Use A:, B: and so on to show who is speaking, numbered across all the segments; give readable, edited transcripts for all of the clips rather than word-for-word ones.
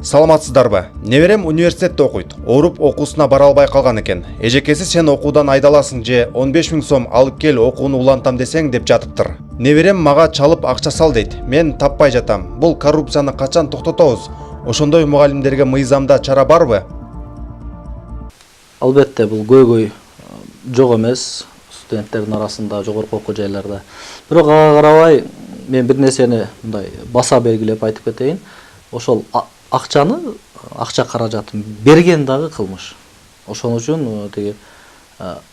A: Саламатсыздарбы? Неберем университетте окуйт. Ооруп окуусуна бара албай калган экен. Эжекеси сен окуудан айдаласың же 15 000 сом алып кел окууну улантам десең деп жатыптыр. Неберем мага чалып акча сал дейт. Мен таппай жатам. Бул коррупцияны качан токтотобуз? Ошондой мугалимдерге мыйзамда чара барбы?
B: Албетте бул көйгөй жок эмес студенттердин арасында, жогорку окуу жайларда. Бирок ага карабай мен бир нерсени мындай баса белгилеп айтып кетейин. Ошол акча каражатын берген дагы кылмыш. Ошон үчүн тиги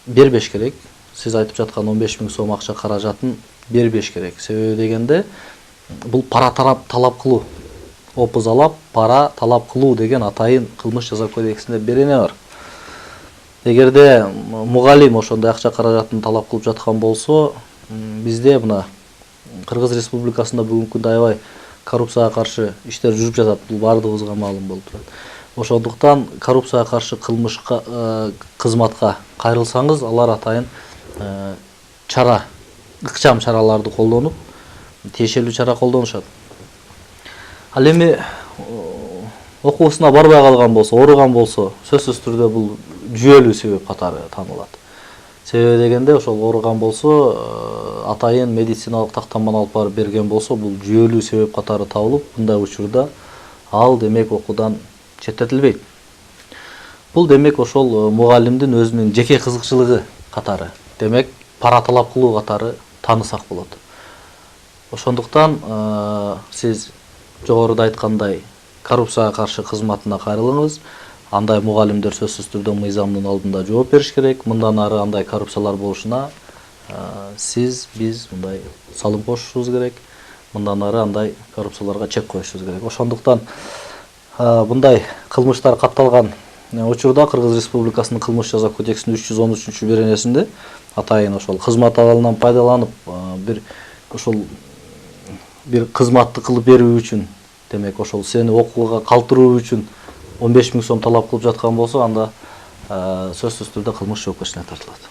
B: бербеш керек. Сиз айтып жаткан 15 000 сом акча каражатын бербеш керек. Себеби дегенде бул пара талап кылуу. Опузалап пара талап кылуу деген атайын кылмыш жаза кодексинде берене бар. Эгерде мугалим ошондой акча каражатын талап кылып жаткан болсо, бизде мына Кыргыз Республикасында бүгүнкү күндө аябай коррупцияга каршы иштер жүрүп жатат. Бул бардыгыбызга маалым болуп турат. Ошондуктан коррупцияга каршы кылмышка кызматка кайрылсаңыз, алар атайын ыкчам чараларды колдонуп, тиешелүү чара колдонушат. Ал эми окуусуна барбай калган болсо, ооруган болсо, сөзсүз түрдө бул жүйөлүү себеп катары танылат. Себеби дегенде ошол ооруган болсо, атайын медициналык тактаманы алып барып берген болсо, бул жүйөлүү себеп катары табылып, мындай учурда ал демек окуудан четтетилбейт. Бул демек ошол мугалимдин өзүнүн жеке кызыкчылыгы катары, демек пара талап кылуу катары таанысак болот. Ошондуктан сиз жогоруда айткандай коррупцияга каршы кызматына кайрылыңыз. Андай мугалимдер сөзсүз түрдө мыйзамдын алдында жооп бериш керек. Мындан ары андай коррупциялар болушуна биз мындай салым кошушубуз керек. Мындан ары андай коррупцияларга чек коюшубуз керек. Ошондуктан мындай кылмыштар катталган учурда Кыргыз Республикасынын кылмыш жаза кодексинин 313 беренесинде атайын ошол кызмат абалынан пайдаланып бир кызматты кылып берүү үчүн, демек ошол сени окууга калтыруу үчүн 15 000 сом талап кылып жаткан болсо, анда сөзсүз түрдө кылмыш жоопкерчиликке тартылат.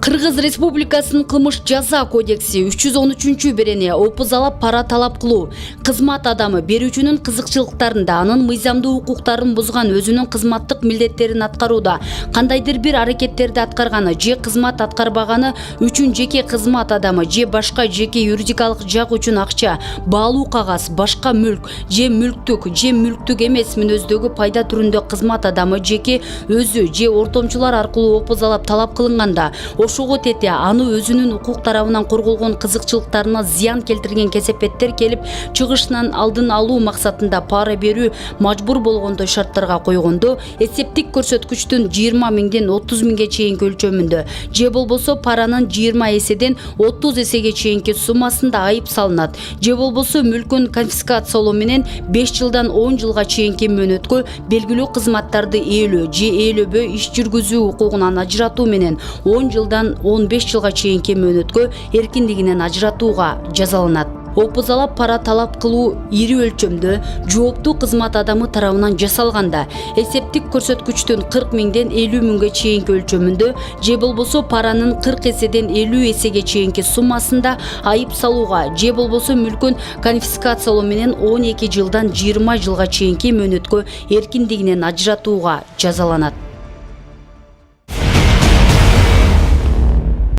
C: Кыргыз Республикасынын кылмыш жаза кодекси 313 берене опузалап пара талап кылуу, кызмат адамы берүүчүнүн кызыкчылыктарында анын мыйзамдуу укуктарын бузган, өзүнүн кызматтык милдеттерин аткарууда кандайдыр бир аракеттерди аткарганы же кызмат аткарбаганы үчүн жеке кызмат адамы же башка жеке юридикалык жак үчүн акча, баалуу кагаз, башка мүлк же мүлктүк эмес мүнөздөгү пайда түрүндө кызмат адамы жеке өзү же ортомчулар аркылуу опузалап талап кылынганда, ошого тете аны өзүнүн укук тарабынан корголгон кызыкчылыктарына зыян келтирген кесепеттер келип чыгышынан алдын алуу максатында пара берүү мажбур болгондой шарттарга койгондо, эсептик көрсөткүчтүн 20 000ден 30 000ге чейинки өлчөмүндө же болбосо паранын 20 эседен 30 эсеге чейинки суммасында айып салынат, же болбосо мүлкүн конфискациялоо менен 5 жылдан 10 жылга чейинки мөөнөткө белгилүү кызматтарды ээлөө же ээлөбөй иш жүргүзүү укугунан ажыратуу менен 10 жылдан 15 жылга чейинки мөөнөткө эркиндигинен ажыратууга жазаланат. Опузалап пара талап кылуу ири өлчөмдө жооптуу кызмат адамы тарабынан жасалганда, эсептик көрсөткүчтүн 40 000ден 50 000ге чейинки өлчөмүндө же болбосо паранын 40 эседен 50 эсеге чейинки суммасында айып салууга же болбосо мүлкүн конфискациялоо менен 12 жылдан 20 жылга чейинки мөөнөткө эркиндигинен ажыратууга жазаланат.